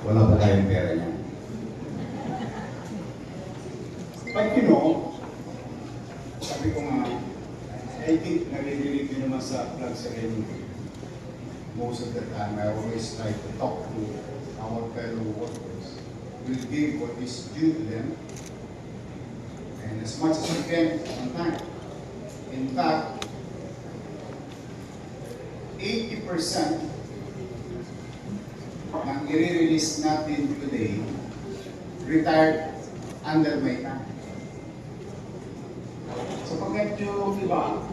wala pa tayong pera niya. But you know, sabi ko nga, I think naririnig nyo naman sa vlog sa inyo. Most of the time, I always try to talk to our fellow workers. We'll give what is due to them, and as much as we can on time. In fact, 80% ng i-release natin today retired under my time. So pagkat yung iba,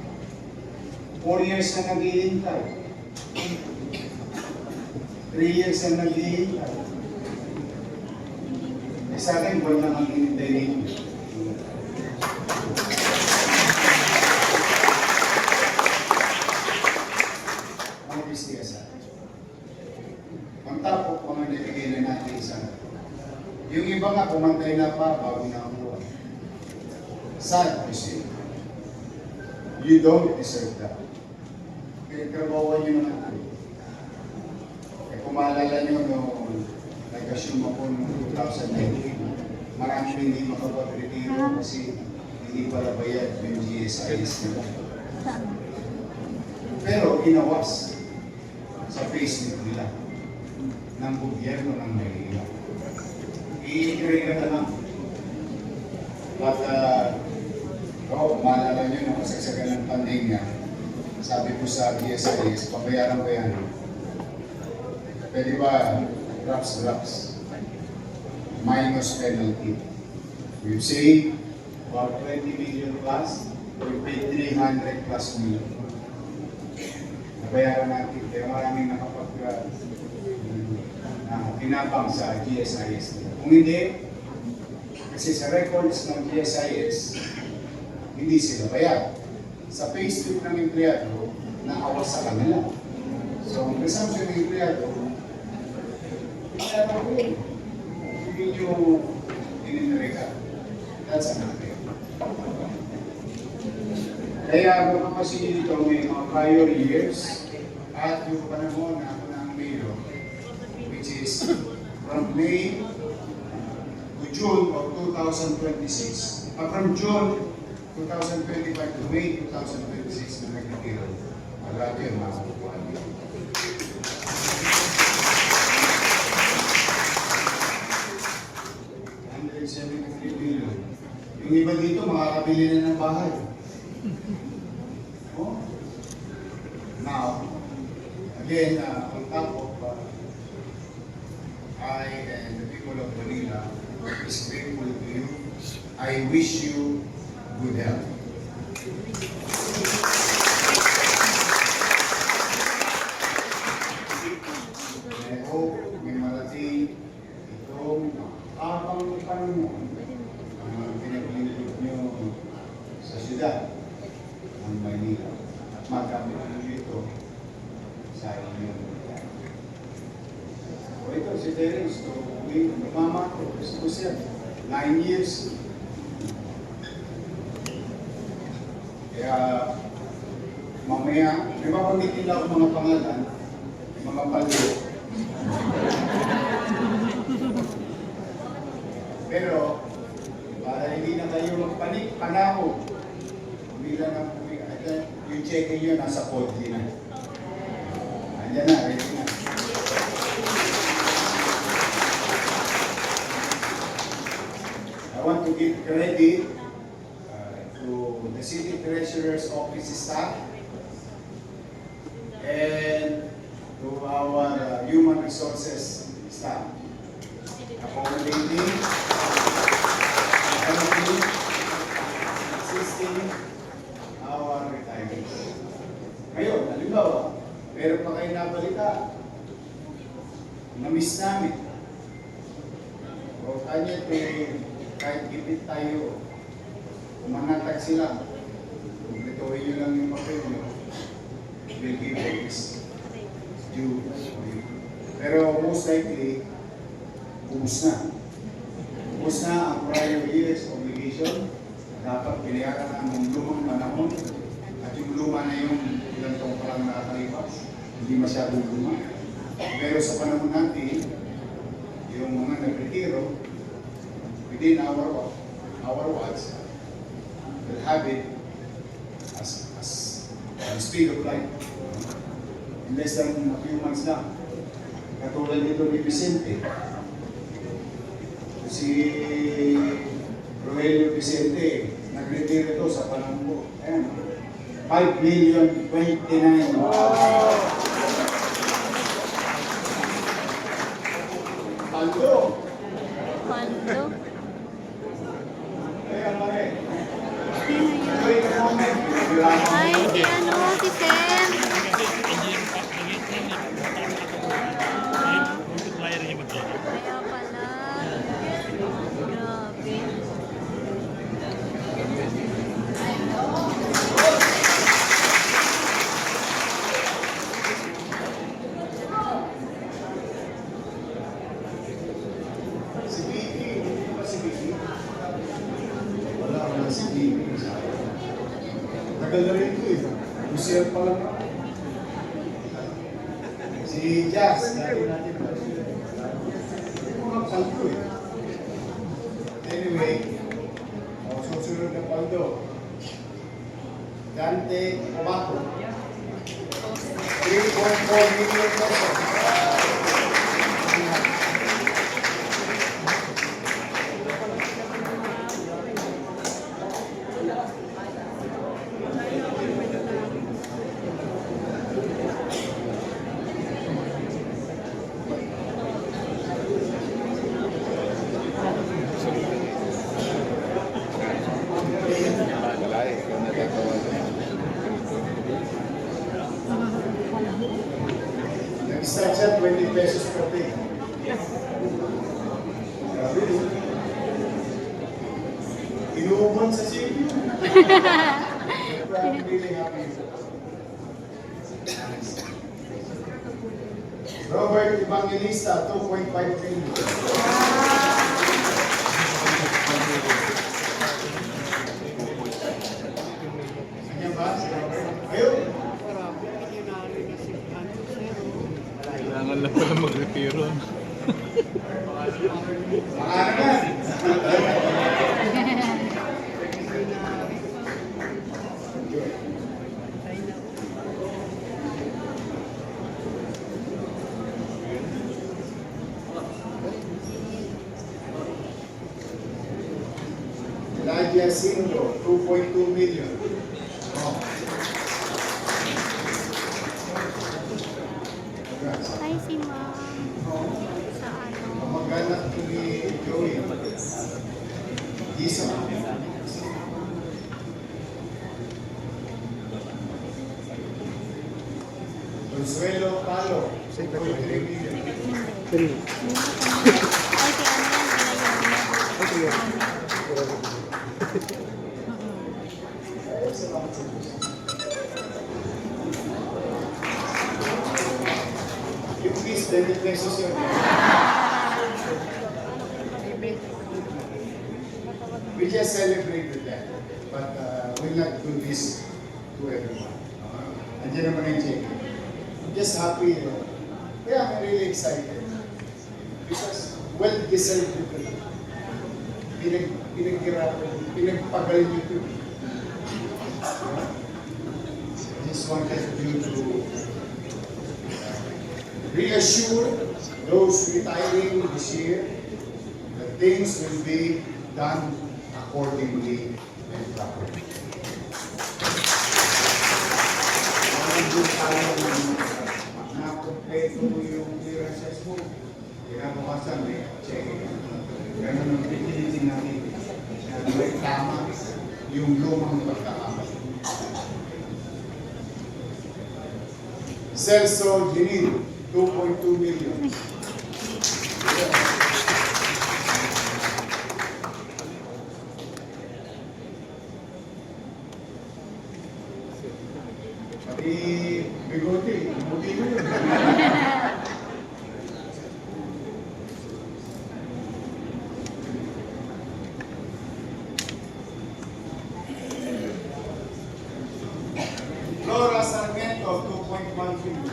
4 years na naghihintay, 3 years na naghihintay, eh sa akin, buwan na maghihintay ninyo. Ang tapok kung ano nilagay na natin isa. Yung iba nga, pumantay na pa bago na ang buwan. Sad to say. You don't deserve that. Pinagtrabawan nyo naman ito. Eh kung maalala nyo nung nag-assume ako noong 2019, marami hindi makapag-retiro kasi hindi pala bayad yung GSIS nila. Pero inawas sa Facebook nila ng gobyerno ng Maynila. I-agree ka na lang. At maalala nyo na kasagsagan ng pandemya, sabi ko sa GSIS, pabayaran ko yan. Pwede ba drops, minus penalty. We say about 20 million plus, we pay 300 plus million. Nabayaran natin, kaya maraming tinapang sa GSIS. Kung hindi, kasi sa records ng GSIS, hindi sila bayad. Sa payslip ng empleyado, naawas sa kanila. So, ang presumption ng empleyado, hindi nyo ininreka. That's another. Kaya kung kapasinin dito, may mga prior years at yung panahon na ako ng mayor, which is from May to June of 2026. From June 2025 to May 2026 na nag-retiro. Marami yung makakukuha niyo. $173 billion. Yung iba dito, makakabili na ng bahay. Oh? Now, again, on top of I and the people of Manila is grateful to you. I wish you good health. I hope may marating itong abang panahon na pinaglingkod nyo sa syudad ng Manila at magamit nyo ito sa inyong lugar. O ito, si Terence, mama ko, gusto siya, 9 years. Kaya, mamaya, may mapagkitin ako mga pangalan, mga palo. Pero, para hindi na kayo magpanik, panahon. Bila na po, yung check-in nyo, nasa podly na. Andiyan na, ready na. I want to give credit to the City Treasurer's Office staff and to our Human Resources staff. Accommodating, assisting our retirees. Ngayon, halimbawa, meron pa kayo nabalita, na-miss namin. O kanya, kahit gipit tayo, kumanatag sila, kumplituhin nyo lang yung papel nyo, will give this due. Pero most likely, ubus na. Ubus na ang prior years obligation. Dapat pinayaran na ng lumang panahon. At yung luma na yung ilang taong pa lang nakakalipas, hindi masyadong luma. Pero sa panahon natin, yung mga nag-retiro within our watch will have it as the speed of light. In less than a few months lang. Katulad nito ni Vicente. Si Rogelio Vicente, nag-retire ito sa Panambo. Ayan, 5,029,000. Paldo. Pando. Ayan, pare. Sino Wait yun? a moment. Ay, si ano, si Sen. Kaya pala. Grabe. Si Vicky. Ano ba si Vicky? Wala si Vicky. Tagal na rin ito eh. Lucian pa lang ako. Si Jazz. Dati natin pa siya. Mga paldo eh. Anyway, susunod na paldo. Dante Obato. 3.4 million pesos. Nag-start siya 20 pesos per day. Grabe yun. Inuuban sa sili. I'm really happy. Robert Evangelista, 2.5 million. Kanya ba? Si Robert? Ayun. Kailangan lang pala mag-retiro. Baka naman. Elijah Sindo, 2.2 million. Oh. Congrats. Ay, si Ma'am. Sa ano? Kamag-anak ko ni Joey. Isa. Consuelo Palo, 2.3 million. Ay, si ano yan? You please, 20 pesos yun. We just celebrated that, but we'll not do this to everyone. Andiyan naman yung check. I'm just happy. Yeah, I'm really excited. Because well-deserved ito. Pinaghirapan, pinagpagaling ito. I just wanted you to reassure those retiring this year that things will be done accordingly and properly. Nandun tayo na kompleto yung clearances mo. Kinabukasan may check. Ganun ang pipilitin natin na may tama yung lumang pagkakamali. Celso Ginil, 2.2 million. Pati bigote, buti mo yun. Flora Sarmiento, 2.1 million.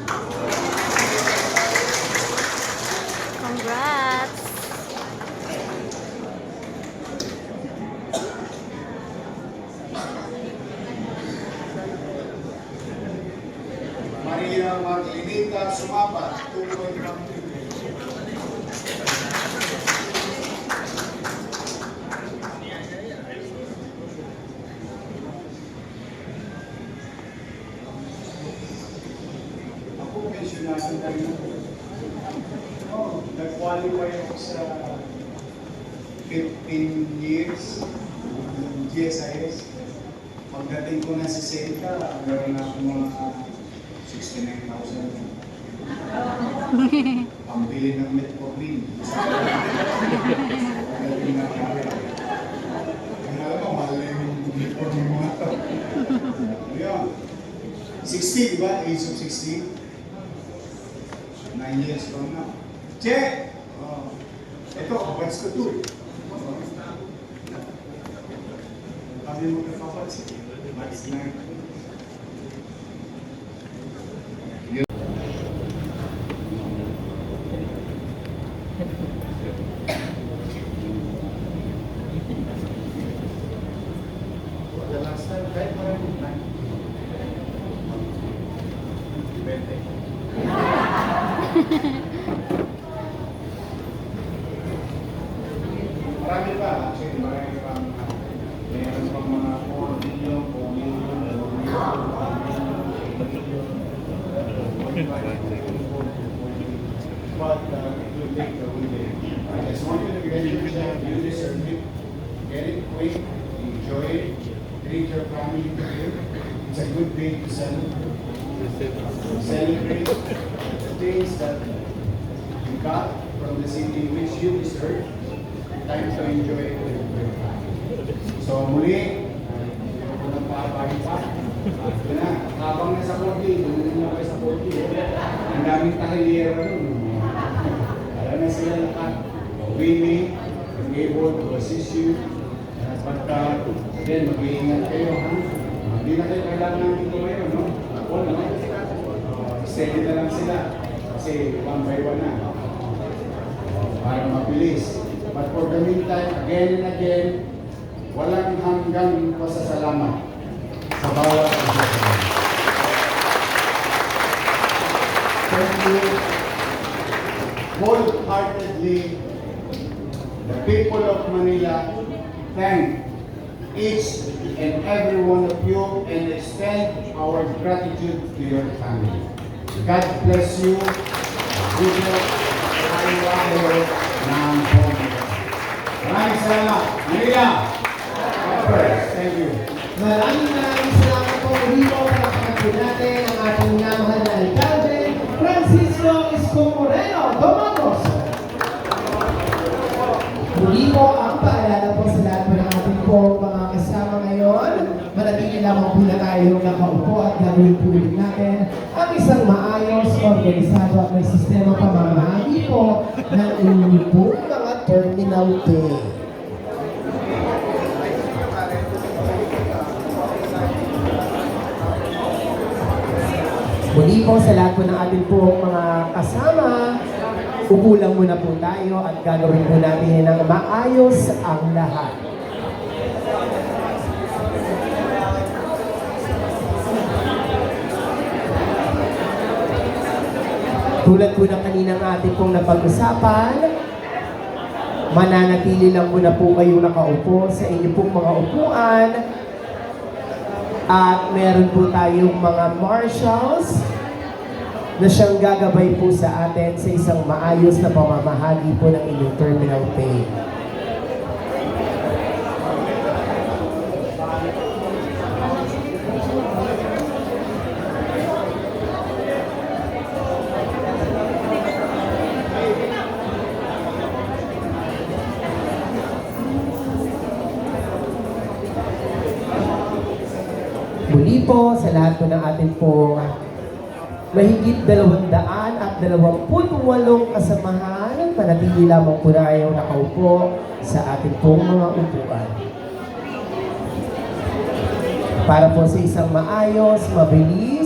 Kita sumapat, 2.1 million. Ako, pensionado na rin ako. Oh, nag-qualify ako sa 15 years GSIS. Pagdating ko na sa Senta, meron na ako mga 69,000. Pambili ng metformin. Pagdating na kaya. Kaya alam mo, mahal na yung metformin mga ito. Ayan. 60, di ba? Age of 60. 9 years from now. Check! Ito, what's the tool? Kami mo kapapansin. What's na? The last time, kahit maraming na. Bente. Marami pa, actually, marami pa. Meron pang mga 4 million, 4 million, 4 million, 4 million. But it will take the way. I just want you to get your job, you deserve it. Get it quick, enjoy it, treat your family together. It's a good day to celebrate. Celebrate the things that you got from the city which you deserve. Time to enjoy it with your family. So muli, hindi ko nang pahabagin pa. Ito na, habang nasa 40, doon na kayo sa 40. Ang daming tahilera nun. Alam na sila lahat. Willing, able to assist you. Pagka, then mag-iingat kayo, ha? Hindi na kayo kailangan dito ngayon, no? Ako naman. Steady na lang sila. Kasi one by one na. Para mabilis. But for the meantime, again and again, walang hanggang pasasalamat sa bawat pasasalamat. Thank you. Wholeheartedly, the people of Manila thank each and every one of you and extend our gratitude to your family. God bless you. Dito tayo ng home. Maraming salamat. Manila! Thank you. Maraming salamat po muli po sa kapatid natin ang ating minamahal na alkalde, Francisco Isko Moreno Domingos. Muli po ang paalala po sa lahat po ng ating po mga kasama ngayon. Manatili lamang po na tayo nakaupo at gagawin po ulit natin ang isang maayos, organisado at may sistema pamamahagi po ng inyong po mga terminal day. Muli po sa lahat po ng ating po mga kasama, upo lang muna po tayo at gagawin po natin ng maayos ang lahat. Tulad po ng kaninang ating pong napag-usapan, mananatili lang muna po kayo nakaupo sa inyong pong mga upuan. At meron po tayong mga marshals na siyang gagabay po sa atin sa isang maayos na pamamahagi po ng inyong terminal pay. Muli po sa lahat po ng ating po mahigit 228 kasamahan, manatili lamang po na ayaw nakaupo sa ating pong mga upuan. Para po sa isang maayos, mabilis,